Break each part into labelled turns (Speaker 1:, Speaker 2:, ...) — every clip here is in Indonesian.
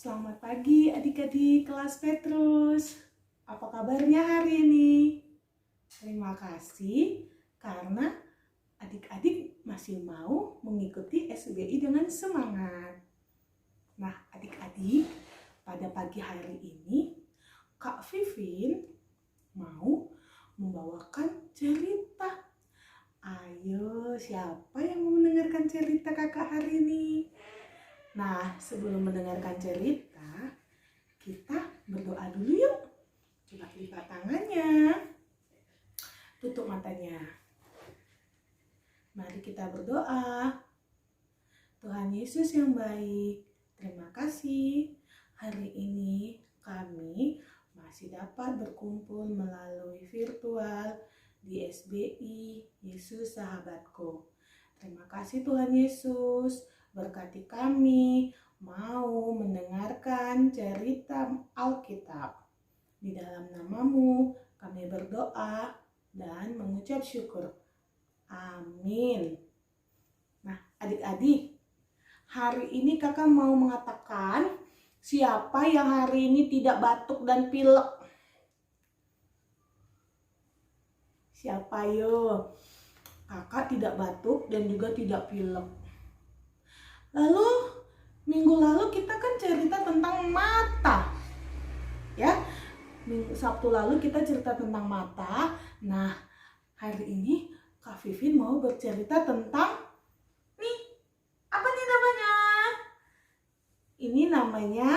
Speaker 1: Selamat pagi adik-adik kelas Petrus. Apa kabarnya hari ini? Terima kasih karena adik-adik masih mau mengikuti SBI dengan semangat. Nah adik-adik, pada pagi hari ini Kak Vivin mau membawakan cerita. Ayo, siapa yang mau mendengarkan cerita kakak hari ini? Nah, sebelum mendengarkan cerita, kita berdoa dulu yuk. Coba lipat tangannya, tutup matanya. Mari kita berdoa. Tuhan Yesus yang baik, terima kasih. Hari ini kami masih dapat berkumpul melalui virtual di SBI Yesus Sahabatku. Terima kasih Tuhan Yesus. Berkati kami mau mendengarkan cerita Alkitab. Di dalam namamu kami berdoa dan mengucap syukur. Amin. Nah adik-adik, hari ini kakak mau mengatakan siapa yang hari ini tidak batuk dan pilek? Siapa yo? Kakak tidak batuk dan juga tidak pilek. Lalu minggu lalu kita kan cerita tentang mata, ya. Sabtu lalu kita cerita tentang mata. Nah hari ini Kak Vivin mau bercerita tentang apa nih namanya? Ini namanya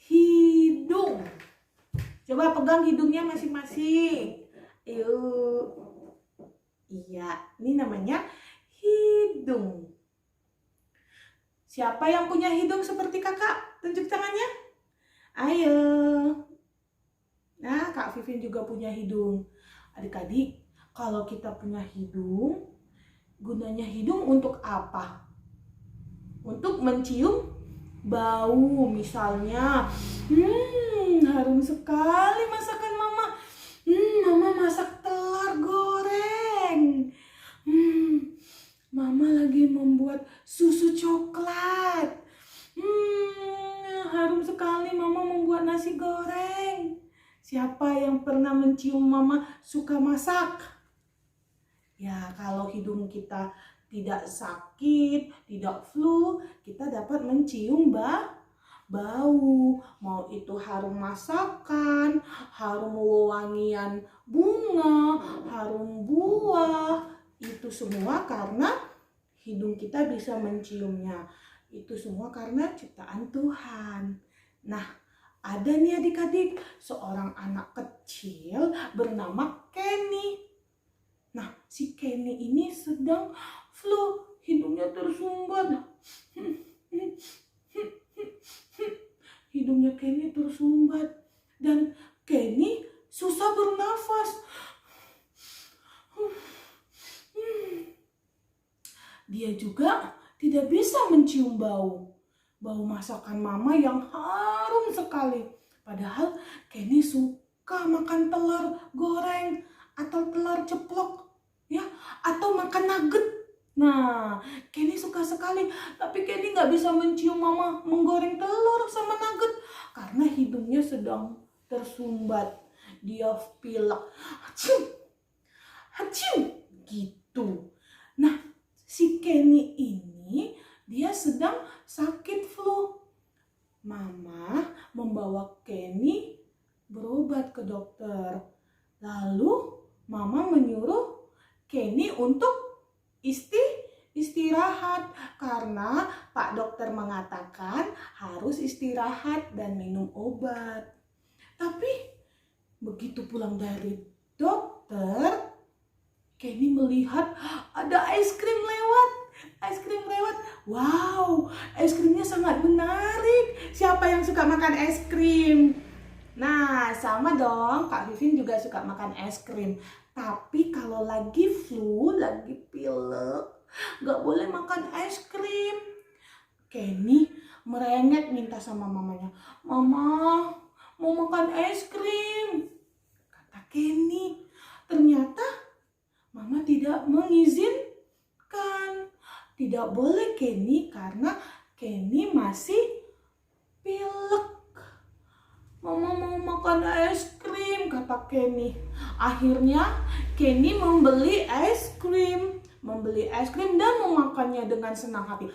Speaker 1: hidung. Coba pegang hidungnya masing-masing. Yuk. Iya, ini namanya hidung. Siapa yang punya hidung seperti kakak? Tunjuk tangannya. Ayo. Nah, Kak Vivin juga punya hidung. Adik-adik, kalau kita punya hidung, gunanya hidung untuk apa? Untuk mencium bau misalnya. Harum sekali masakan mama. Mama masak telur goreng. Mama lagi membuat susu coklat. Harum sekali mama membuat nasi goreng. Siapa yang pernah mencium mama suka masak? Ya, kalau hidung kita tidak sakit, tidak flu, kita dapat mencium bau. Mau itu harum masakan, harum wangian bunga, harum buah. Itu semua karena hidung kita bisa menciumnya. Itu semua karena ciptaan Tuhan. Nah, ada nih adik-adik, seorang anak kecil bernama Kenny. Nah, si Kenny ini sedang flu, hidungnya tersumbat. Hidungnya Kenny tersumbat dan Kenny susah bernafas. Dia juga tidak bisa mencium bau masakan mama yang harum sekali. Padahal Kenny suka makan telur goreng atau telur ceplok, ya, atau makan nugget. Nah, Kenny suka sekali, tapi Kenny nggak bisa mencium mama menggoreng telur sama nugget karena hidungnya sedang tersumbat. Dia pilek, hacim, gitu. Nah, si Kenny ini dia sedang sakit flu. Mama membawa Kenny berobat ke dokter. Lalu mama menyuruh Kenny untuk istirahat karena Pak Dokter mengatakan harus istirahat dan minum obat. Tapi begitu pulang dari dokter, Kenny melihat ada es krim lewat. Wow, es krimnya sangat menarik. Siapa yang suka makan es krim? Nah, sama dong, Kak Vivin juga suka makan es krim. Tapi kalau lagi flu, lagi pilek, gak boleh makan es krim. Kenny merengek minta sama mamanya, "Mama, mau makan es krim," kata Kenny. Ternyata mama tidak mengizinkan. Tidak boleh Kenny karena Kenny masih pilek. Kenny. Akhirnya Kenny membeli es krim dan memakannya dengan senang hati.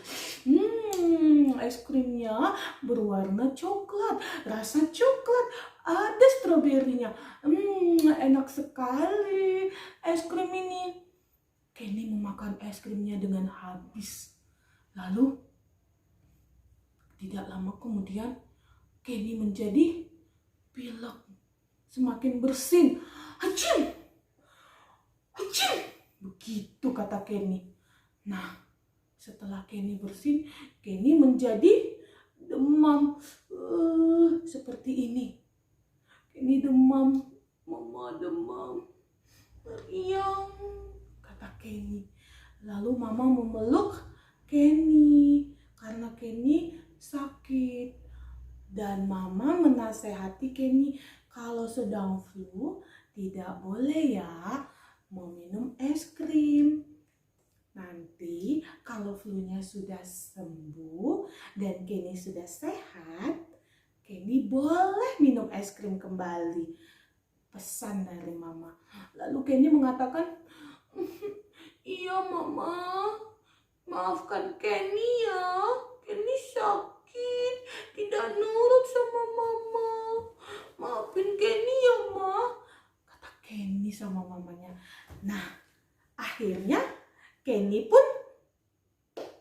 Speaker 1: Es krimnya berwarna coklat, rasa coklat, ada stroberinya. Enak sekali es krim ini. Kenny memakan es krimnya dengan habis. Lalu tidak lama kemudian Kenny menjadi pilek, semakin bersin. Hacim, hacim, begitu kata Kenny. Nah, setelah Kenny bersin, Kenny menjadi demam seperti ini. Kenny demam, mama demam, meriang, kata Kenny. Lalu mama memeluk Kenny karena Kenny sakit. Dan mama menasehati Kenny kalau sedang flu tidak boleh ya meminum es krim. Nanti kalau flu-nya sudah sembuh dan Kenny sudah sehat, Kenny boleh minum es krim kembali. Pesan dari mama. Lalu Kenny mengatakan, iya mama, maafkan Kenny ya. Kenny sakit, tidak nurut sama mama. Maafin Kenny ya ma, kata Kenny sama mamanya. Nah, akhirnya Kenny pun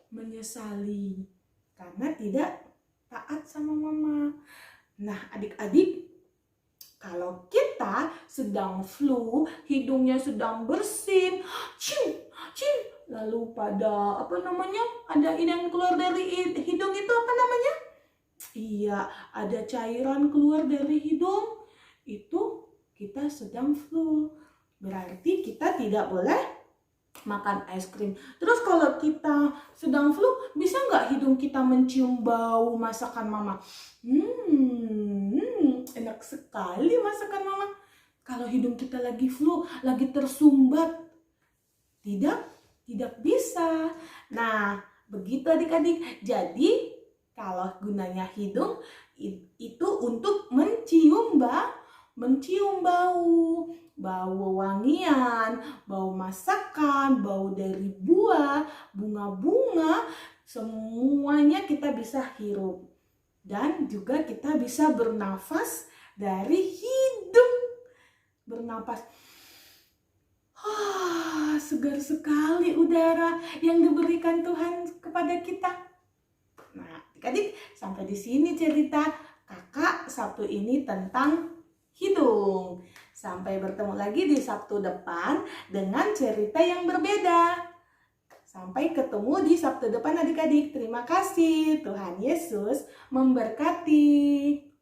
Speaker 1: menyesali karena tidak taat sama mama. Nah, adik-adik, kalau kita sedang flu, hidungnya sedang bersin, lalu pada ada yang keluar dari hidung itu Iya, ada cairan keluar dari hidung, itu kita sedang flu. Berarti kita tidak boleh makan es krim. Terus kalau kita sedang flu, bisa nggak hidung kita mencium bau masakan mama? Enak sekali masakan mama. Kalau hidung kita lagi flu, lagi tersumbat, tidak bisa. Nah, begitu adik-adik. Jadi kalau gunanya hidung itu untuk mencium bau wangian, bau masakan, bau dari buah, bunga-bunga, semuanya kita bisa hirup. Dan juga kita bisa bernafas dari hidung. Bernafas. Segar sekali udara yang diberikan Tuhan kepada kita. Nah, adik-adik, sampai di sini cerita kakak Sabtu ini tentang hidung. Sampai bertemu lagi di Sabtu depan dengan cerita yang berbeda. Sampai ketemu di Sabtu depan adik-adik. Terima kasih. Tuhan Yesus memberkati.